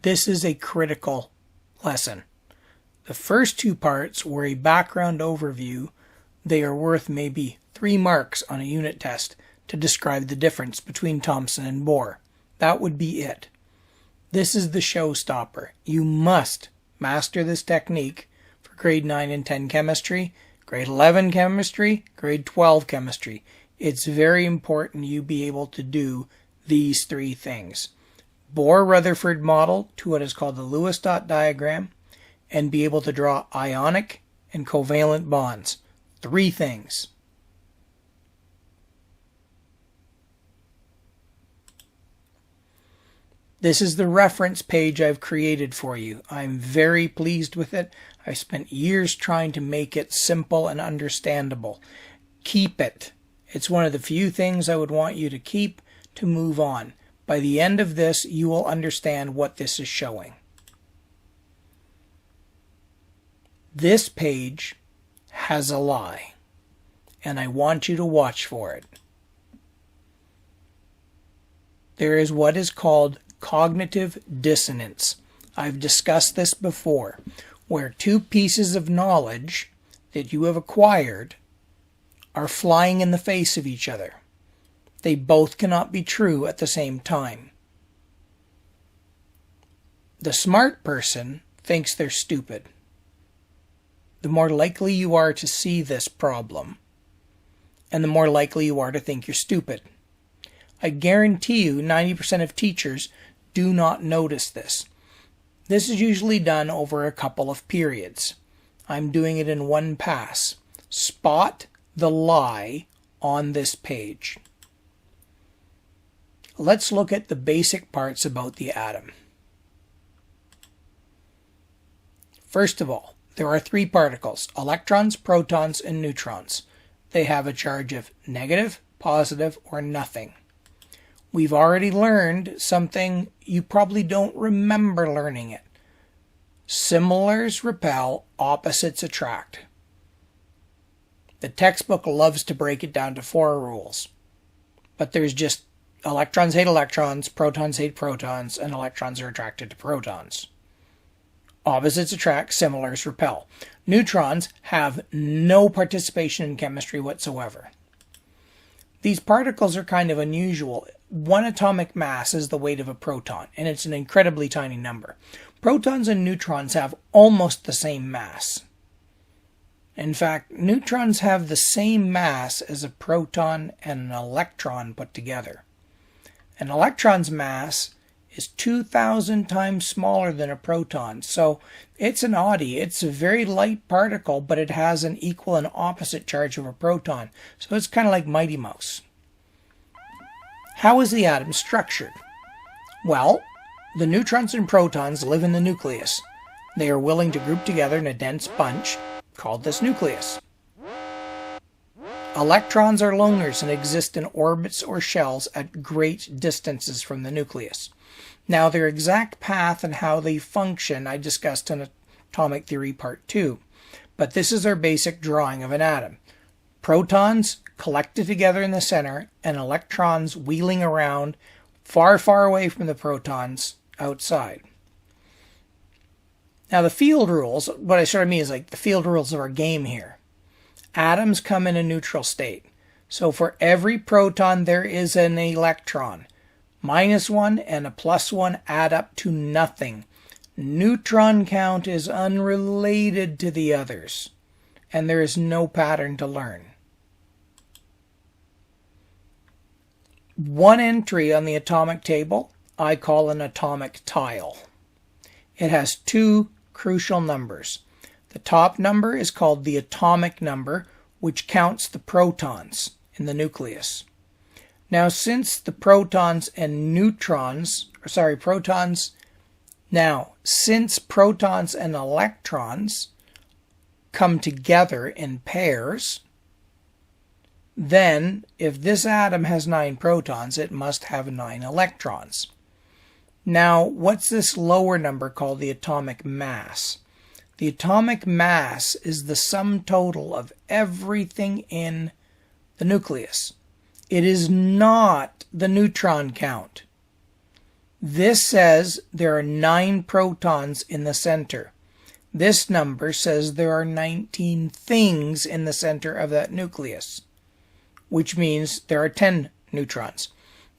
This is a critical lesson. The first two parts were a background overview. They are worth maybe 3 marks on a unit test to describe the difference between Thomson and Bohr. That would be it. This is the showstopper. You must master this technique for grade 9 and 10 chemistry, grade 11 chemistry, grade 12 chemistry. It's very important you be able to do these 3 things. Bohr-Rutherford model to what is called the Lewis Dot Diagram, and be able to draw ionic and covalent bonds. 3 things. This is the reference page I've created for you. I'm very pleased with it. I spent years trying to make it simple and understandable. Keep it. It's one of the few things I would want you to keep to move on. By the end of this, you will understand what this is showing. This page has a lie, and I want you to watch for it. There is what is called cognitive dissonance. I've discussed this before, where 2 pieces of knowledge that you have acquired are flying in the face of each other. They both cannot be true at the same time. The smart person thinks they're stupid. The more likely you are to see this problem, and the more likely you are to think you're stupid. I guarantee you 90% of teachers do not notice this. This is usually done over a couple of periods. I'm doing it in one pass. Spot the lie on this page. Let's look at the basic parts about the atom. First of all, there are 3 particles: electrons, protons, and neutrons. They have a charge of negative, positive, or nothing. We've already learned something you probably don't remember learning it. Similars repel, opposites attract. The textbook loves to break it down to 4 rules. But there's just electrons hate electrons, protons hate protons, and electrons are attracted to protons. Opposites attract, similars repel. Neutrons have no participation in chemistry whatsoever. These particles are kind of unusual. 1 atomic mass is the weight of a proton, and it's an incredibly tiny number. Protons and neutrons have almost the same mass. In fact, neutrons have the same mass as a proton and an electron put together. An electron's mass is 2,000 times smaller than a proton, so it's an oddity. It's a very light particle, but it has an equal and opposite charge of a proton, so it's kind of like Mighty Mouse. How is the atom structured? Well, the neutrons and protons live in the nucleus. They are willing to group together in a dense bunch called this nucleus. Electrons are loners and exist in orbits or shells at great distances from the nucleus. Now, their exact path and how they function I discussed in Atomic Theory Part 2, but this is our basic drawing of an atom. Protons collected together in the center, and electrons wheeling around far, far away from the protons outside. Now, the field rules, what I sort of mean is like the field rules of our game here. Atoms come in a neutral state. So for every proton, there is an electron. -1 and a +1 add up to nothing. Neutron count is unrelated to the others, and there is no pattern to learn. One entry on the atomic table I call an atomic tile. It has 2 crucial numbers. The top number is called the atomic number, which counts the protons in the nucleus. Now, since the protons and neutrons, since protons and electrons come together in pairs, then if this atom has 9 protons, it must have 9 electrons. Now, what's this lower number called the atomic mass? The atomic mass is the sum total of everything in the nucleus. It is not the neutron count. This says there are 9 protons in the center. This number says there are 19 things in the center of that nucleus, which means there are 10 neutrons.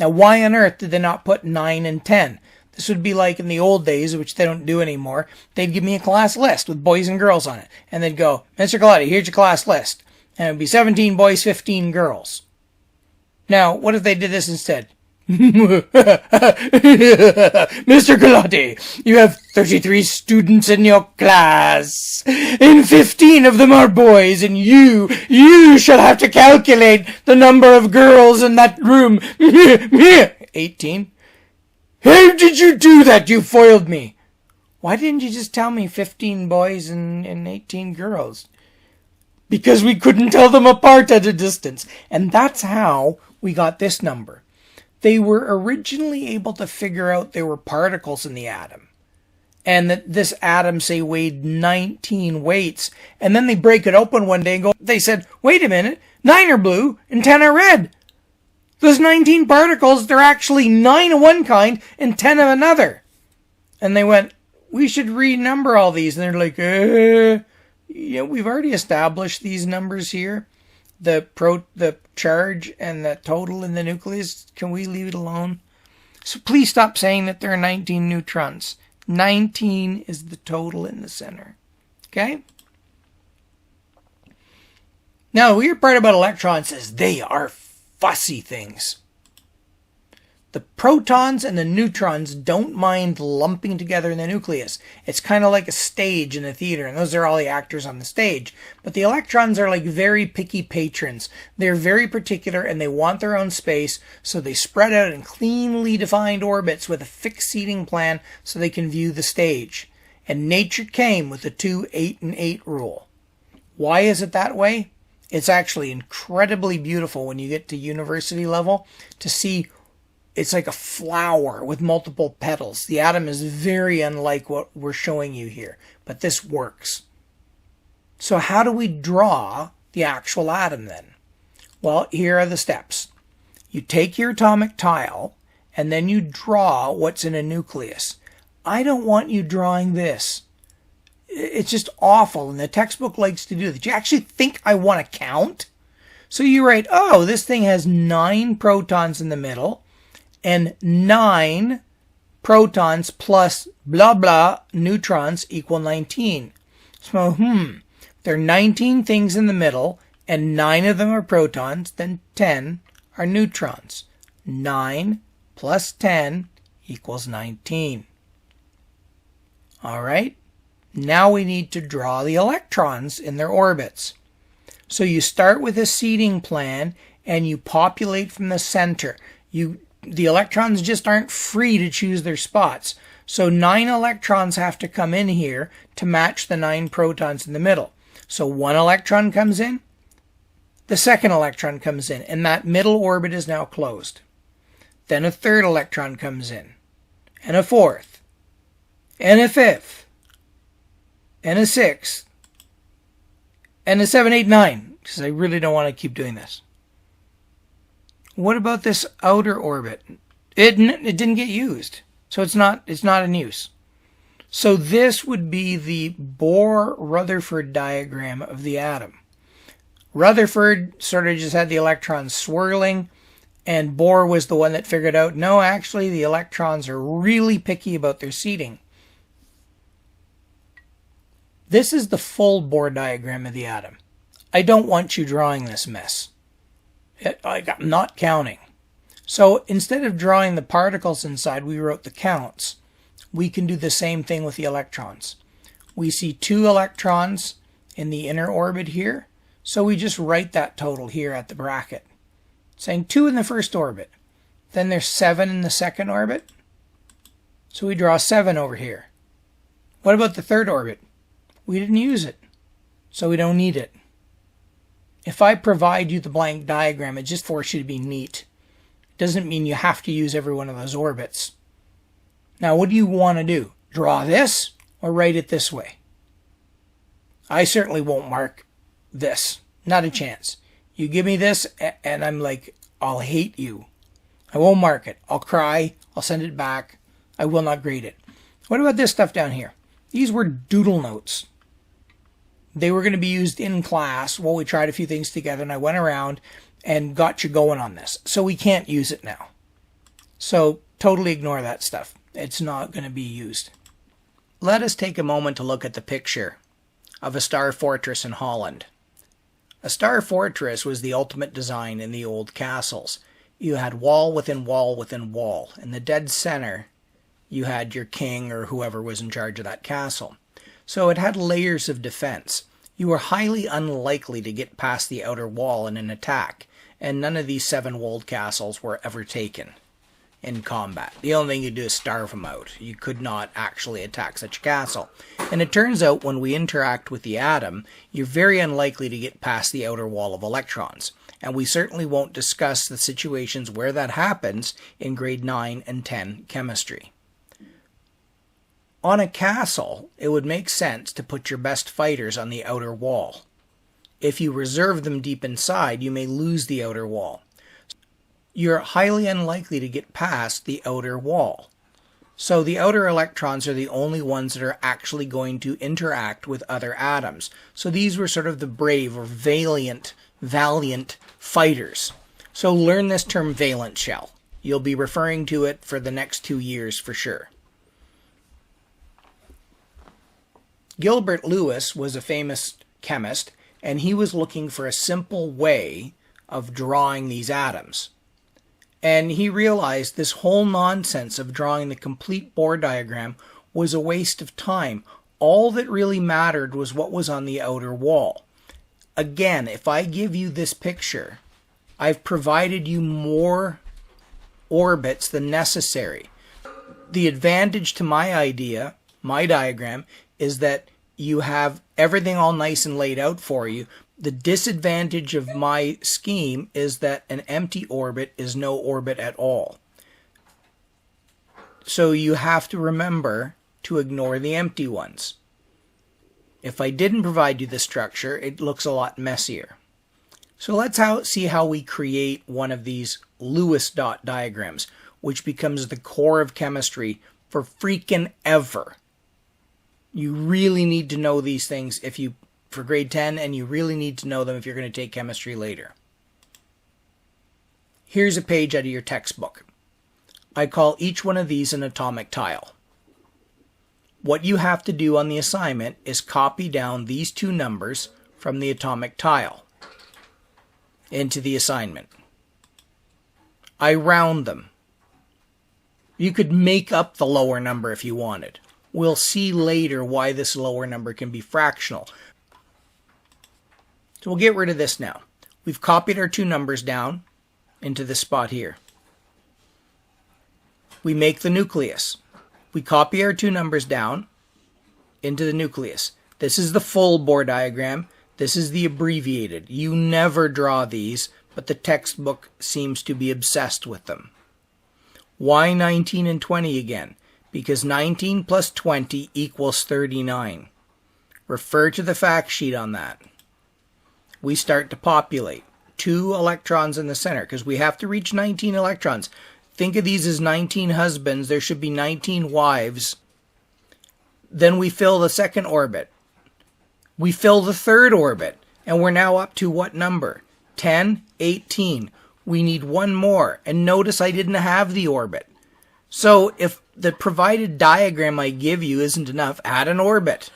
Now, why on earth did they not put 9 and 10? This would be like in the old days, which they don't do anymore. They'd give me a class list with boys and girls on it. And they'd go, Mr. Colautti, here's your class list. And it would be 17 boys, 15 girls. Now, what if they did this instead? Mr. Colautti, you have 33 students in your class, and 15 of them are boys, and you shall have to calculate the number of girls in that room. 18. How did you do that? You foiled me. Why didn't you just tell me 15 boys and 18 girls? Because we couldn't tell them apart at a distance. And that's how we got this number. They were originally able to figure out there were particles in the atom. And that this atom, say, weighed 19 weights. And then they break it open one day and they said, wait a minute, 9 are blue and 10 are red. Those 19 particles, they're actually 9 of one kind and 10 of another. And they went, we should renumber all these. And they're like, we've already established these numbers here. The charge and the total in the nucleus. Can we leave it alone? So please stop saying that there are 19 neutrons. 19 is the total in the center. Okay? Now, the weird part about electrons is they are fussy things. The protons and the neutrons don't mind lumping together in the nucleus. It's kind of like a stage in a theater, and those are all the actors on the stage. But the electrons are like very picky patrons. They're very particular, and they want their own space, so they spread out in cleanly defined orbits with a fixed seating plan so they can view the stage. And nature came with the 2, 8, and 8 rule. Why is it that way? It's actually incredibly beautiful when you get to university level to see. It's like a flower with multiple petals. The atom is very unlike what we're showing you here, but this works. So how do we draw the actual atom then? Well, here are the steps. You take your atomic tile, and then you draw what's in a nucleus. I don't want you drawing this. It's just awful, and the textbook likes to do that. You actually think I want to count? So you write, oh, this thing has 9 protons in the middle, and 9 protons plus blah blah neutrons equal 19. So, there are 19 things in the middle, and 9 of them are protons, then 10 are neutrons. 9 plus 10 equals 19. All right, now we need to draw the electrons in their orbits. So you start with a seating plan, and you populate from the center. The electrons just aren't free to choose their spots. So 9 electrons have to come in here to match the 9 protons in the middle. So 1 electron comes in, the second electron comes in, and that middle orbit is now closed. Then a third electron comes in, and a fourth, and a fifth, and a sixth, and a 7, 8, 9, because I really don't want to keep doing this. What about this outer orbit? It didn't get used, so it's not in use. So this would be the Bohr-Rutherford diagram of the atom. Rutherford sort of just had the electrons swirling, and Bohr was the one that figured out, no, actually the electrons are really picky about their seating. This is the full Bohr diagram of the atom. I don't want you drawing this mess. I'm not counting. So instead of drawing the particles inside, we wrote the counts. We can do the same thing with the electrons. We see 2 electrons in the inner orbit here, so we just write that total here at the bracket, saying 2 in the first orbit. Then there's 7 in the second orbit, so we draw 7 over here. What about the third orbit? We didn't use it, so we don't need it. If I provide you the blank diagram, it just forces you to be neat. It doesn't mean you have to use every one of those orbits. Now, what do you want to do? Draw this or write it this way? I certainly won't mark this. Not a chance. You give me this, and I'm like, I'll hate you. I won't mark it. I'll cry. I'll send it back. I will not grade it. What about this stuff down here? These were doodle notes. They were going to be used in class. Well, we tried a few things together, and I went around and got you going on this. So we can't use it now. So totally ignore that stuff. It's not going to be used. Let us take a moment to look at the picture of a star fortress in Holland. A star fortress was the ultimate design in the old castles. You had wall within wall within wall. In the dead center, you had your king or whoever was in charge of that castle. So it had layers of defense. You were highly unlikely to get past the outer wall in an attack, and none of these 7-walled castles were ever taken in combat. The only thing you do is starve them out. You could not actually attack such a castle. And it turns out when we interact with the atom, you're very unlikely to get past the outer wall of electrons. And we certainly won't discuss the situations where that happens in grade 9 and 10 chemistry. On a castle, it would make sense to put your best fighters on the outer wall. If you reserve them deep inside, you may lose the outer wall. You're highly unlikely to get past the outer wall. So the outer electrons are the only ones that are actually going to interact with other atoms. So these were sort of the brave or valiant fighters. So learn this term valence shell. You'll be referring to it for the next 2 years for sure. Gilbert Lewis was a famous chemist, and he was looking for a simple way of drawing these atoms. And he realized this whole nonsense of drawing the complete Bohr diagram was a waste of time. All that really mattered was what was on the outer wall. Again, if I give you this picture, I've provided you more orbits than necessary. The advantage to my idea, my diagram, is that you have everything all nice and laid out for you. The disadvantage of my scheme is that an empty orbit is no orbit at all. So you have to remember to ignore the empty ones. If I didn't provide you the structure, it looks a lot messier. So let's see how we create one of these Lewis dot diagrams, which becomes the core of chemistry for freaking ever. You really need to know these things for grade 10, and you really need to know them if you're going to take chemistry later. Here's a page out of your textbook. I call each one of these an atomic tile. What you have to do on the assignment is copy down these 2 numbers from the atomic tile into the assignment. I round them. You could make up the lower number if you wanted. We'll see later why this lower number can be fractional. So we'll get rid of this now. We've copied our 2 numbers down into this spot here. We make the nucleus. We copy our 2 numbers down into the nucleus. This is the full Bohr diagram. This is the abbreviated. You never draw these, but the textbook seems to be obsessed with them. Why 19 and 20 again? Because 19 plus 20 equals 39. Refer to the fact sheet on that. We start to populate. 2 electrons in the center, because we have to reach 19 electrons. Think of these as 19 husbands. There should be 19 wives. Then we fill the second orbit. We fill the third orbit. And we're now up to what number? 10, 18. We need 1 more. And notice I didn't have the orbit. So if the provided diagram I give you isn't enough, add an orbit.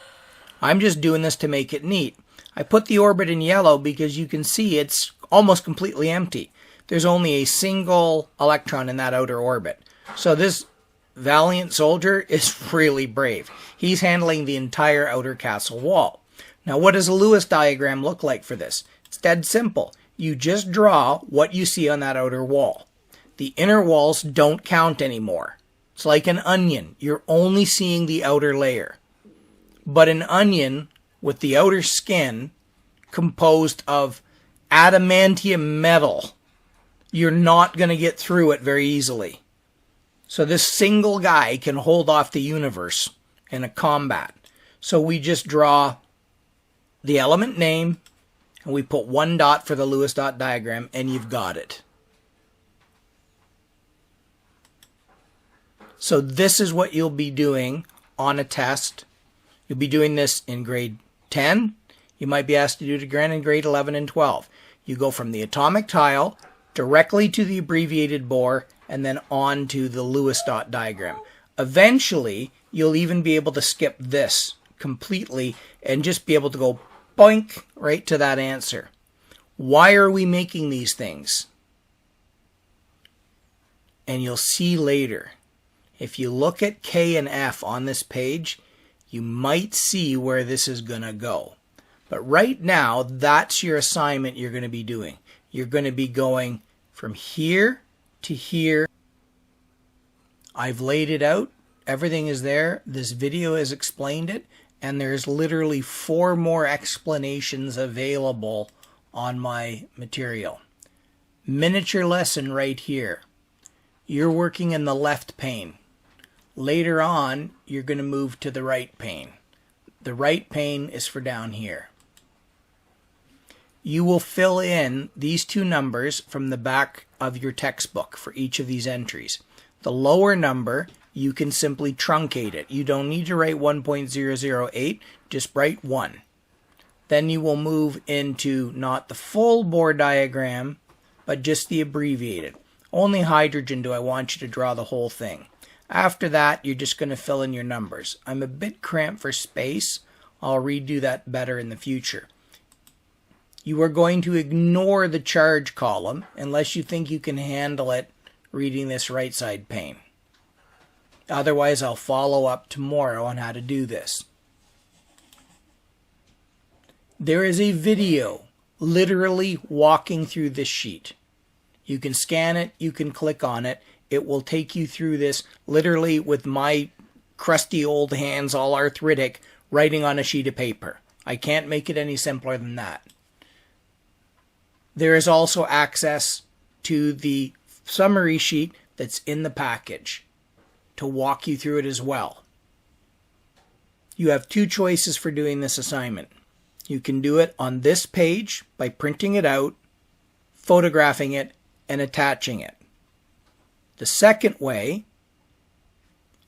I'm just doing this to make it neat. I put the orbit in yellow because you can see it's almost completely empty. There's only a single electron in that outer orbit. So this valiant soldier is really brave. He's handling the entire outer castle wall. Now what does a Lewis diagram look like for this? It's dead simple. You just draw what you see on that outer wall. The inner walls don't count anymore. It's like an onion. You're only seeing the outer layer. But an onion with the outer skin composed of adamantium metal, you're not going to get through it very easily. So this single guy can hold off the universe in a combat. So we just draw the element name, and we put 1 dot for the Lewis dot diagram, and you've got it. So this is what you'll be doing on a test. You'll be doing this in grade 10. You might be asked to do it again in grade 11 and 12. You go from the atomic tile directly to the abbreviated Bohr and then on to the Lewis dot diagram. Eventually, you'll even be able to skip this completely and just be able to go boink right to that answer. Why are we making these things? And you'll see later. If you look at K and F on this page, you might see where this is going to go. But right now, that's your assignment you're going to be doing. You're going to be going from here to here. I've laid it out. Everything is there. This video has explained it. And there's literally 4 more explanations available on my material. Miniature lesson right here. You're working in the left pane. Later on, you're going to move to the right pane. The right pane is for down here. You will fill in these 2 numbers from the back of your textbook for each of these entries. The lower number, you can simply truncate it. You don't need to write 1.008, just write 1. Then you will move into not the full Bohr diagram, but just the abbreviated. Only hydrogen do I want you to draw the whole thing. After that, you're just going to fill in your numbers. I'm a bit cramped for space. I'll redo that better in the future. You are going to ignore the charge column unless you think you can handle it reading this right side pane. Otherwise, I'll follow up tomorrow on how to do this. There is a video literally walking through this sheet. You can scan it, you can click on it. It will take you through this literally with my crusty old hands, all arthritic, writing on a sheet of paper. I can't make it any simpler than that. There is also access to the summary sheet that's in the package to walk you through it as well. You have 2 choices for doing this assignment. You can do it on this page by printing it out, photographing it, and attaching it. The second way,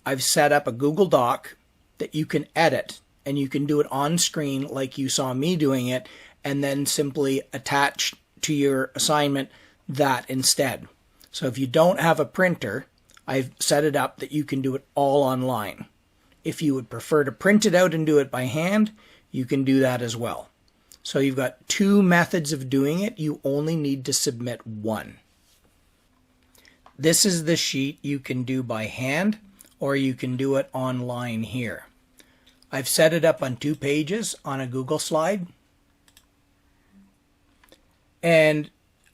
I've set up a Google Doc that you can edit, and you can do it on screen like you saw me doing it, and then simply attach to your assignment that instead. So if you don't have a printer, I've set it up that you can do it all online. If you would prefer to print it out and do it by hand, you can do that as well. So you've got 2 methods of doing it. You only need to submit 1. This is the sheet you can do by hand, or you can do it online here. I've set it up on 2 pages on a Google slide. And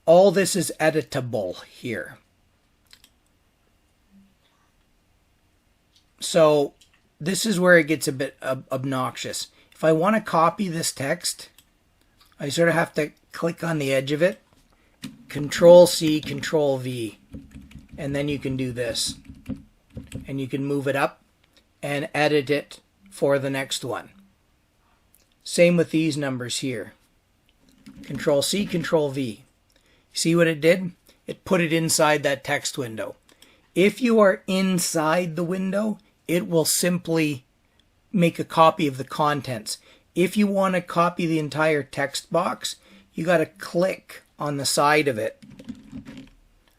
all this is editable here. So this is where it gets a bit obnoxious. If I want to copy this text, I sort of have to click on the edge of it, Control C, Control V, and then you can do this. And you can move it up and edit it for the next one. Same with these numbers here. Control C, Control V. See what it did? It put it inside that text window. If you are inside the window, it will simply make a copy of the contents. If you want to copy the entire text box, you got to click on the side of it,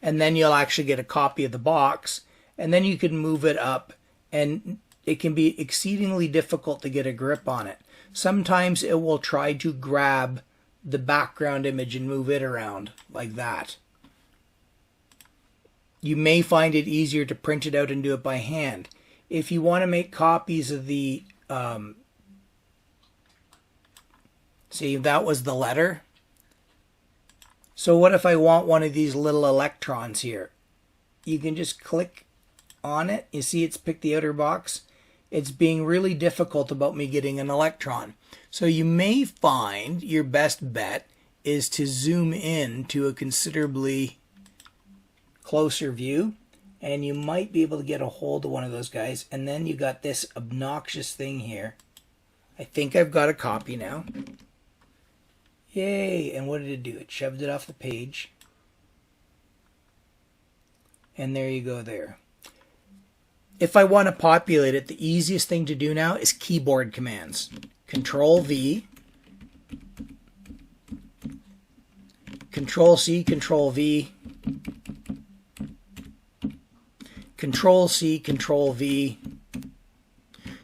and then you'll actually get a copy of the box, and then you can move it up, and it can be exceedingly difficult to get a grip on it. Sometimes it will try to grab the background image and move it around like that. You may find it easier to print it out and do it by hand. If you want to make copies of the, see, that was the letter. So what if I want one of these little electrons here? You can just click on it. You see it's picked the outer box. It's being really difficult about me getting an electron. So you may find your best bet is to zoom in to a considerably closer view, and you might be able to get a hold of one of those guys. And then you got this obnoxious thing here. I think I've got a copy now. Yay! And what did it do? It shoved it off the page. And there you go there. if I want to populate it, the easiest thing to do now is keyboard commands. Control V, Control C, Control V, Control C, Control V,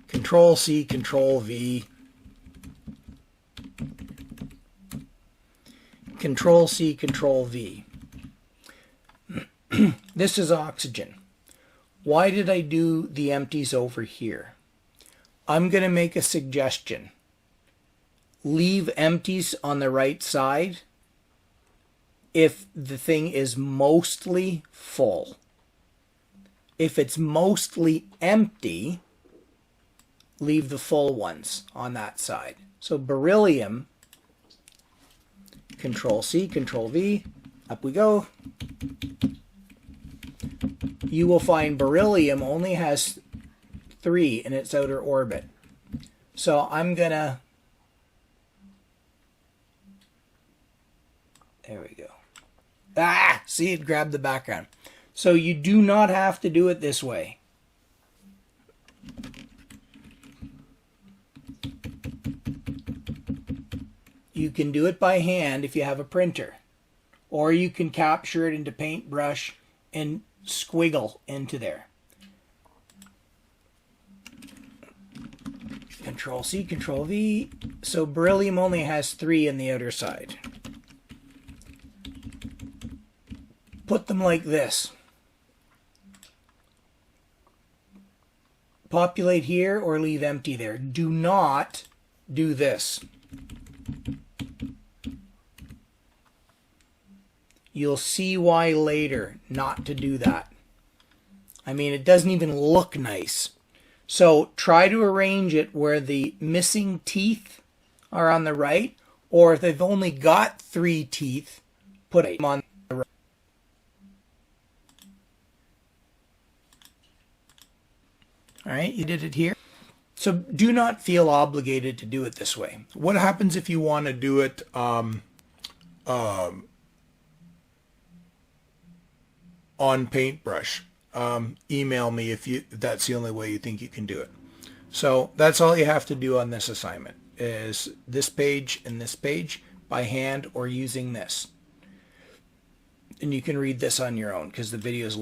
Control C, Control V, Control C, Control V. This is oxygen. Why did I do the empties over here? I'm going to make a suggestion. Leave empties on the right side if the thing is mostly full. If it's mostly empty, leave the full ones on that side. So beryllium, Control C, Control V, up we go. You will find beryllium only has 3 in its outer orbit. So I'm gonna, there we go. Ah, see, it grabbed the background. So you do not have to do it this way. You can do it by hand if you have a printer. Or you can capture it into paintbrush and squiggle into there. Control C, Control V. So beryllium only has 3 in the outer side. Put them like this. Populate here or leave empty there. Do not do this. You'll see why later not to do that. I mean, it doesn't even look nice. So try to arrange it where the missing teeth are on the right, or if they've only got 3 teeth, put them on the right. All right, you did it here. So do not feel obligated to do it this way. What happens if you want to do it on paintbrush? Email me if that's the only way you think you can do it. So that's all you have to do on this assignment, is this page and this page by hand or using this. And you can read this on your own because the video is long.